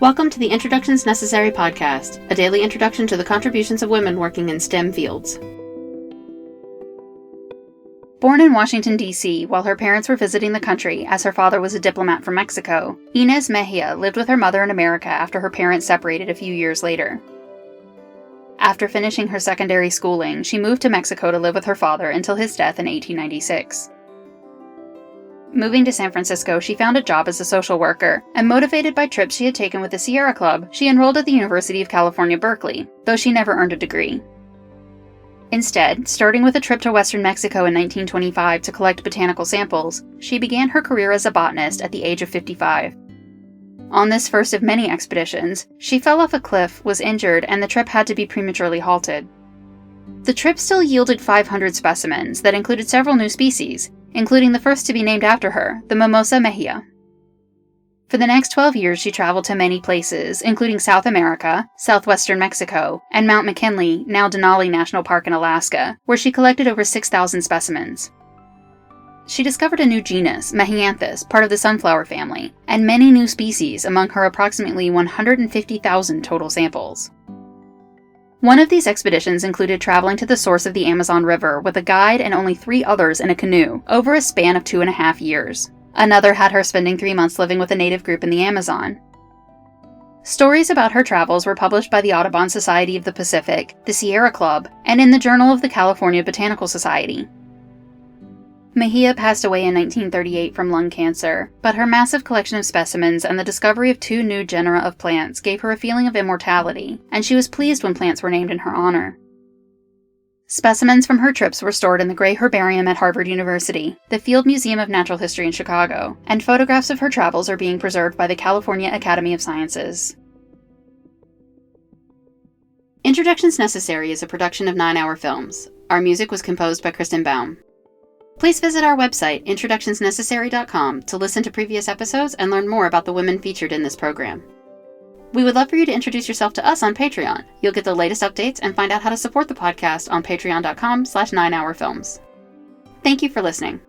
Welcome to the Introductions Necessary podcast, a daily introduction to the contributions of women working in STEM fields. Born in Washington, D.C., while her parents were visiting the country as her father was a diplomat from Mexico, Ynes Mexia lived with her mother in America after her parents separated a few years later. After finishing her secondary schooling, she moved to Mexico to live with her father until his death in 1896. Moving to San Francisco, she found a job as a social worker, and motivated by trips she had taken with the Sierra Club, she enrolled at the University of California, Berkeley, though she never earned a degree. Instead, starting with a trip to western Mexico in 1925 to collect botanical samples, she began her career as a botanist at the age of 55. On this first of many expeditions, she fell off a cliff, was injured, and the trip had to be prematurely halted. The trip still yielded 500 specimens that included several new species, including the first to be named after her, the Ynes Mexia. For the next 12 years, she traveled to many places, including South America, southwestern Mexico, and Mount McKinley, now Denali National Park in Alaska, where she collected over 6,000 specimens. She discovered a new genus, Mehianthus, part of the sunflower family, and many new species among her approximately 150,000 total samples. One of these expeditions included traveling to the source of the Amazon River with a guide and only 3 others in a canoe over a span of 2.5 years. Another had her spending 3 months living with a native group in the Amazon. Stories about her travels were published by the Audubon Society of the Pacific, the Sierra Club, and in the Journal of the California Botanical Society. Mexia passed away in 1938 from lung cancer, but her massive collection of specimens and the discovery of 2 new genera of plants gave her a feeling of immortality, and she was pleased when plants were named in her honor. Specimens from her trips were stored in the Gray Herbarium at Harvard University, the Field Museum of Natural History in Chicago, and photographs of her travels are being preserved by the California Academy of Sciences. Introductions Necessary is a production of 9 Hour Films. Our music was composed by Kristen Baum. Please visit our website, introductionsnecessary.com, to listen to previous episodes and learn more about the women featured in this program. We would love for you to introduce yourself to us on Patreon. You'll get the latest updates and find out how to support the podcast on patreon.com/9hourfilms. Thank you for listening.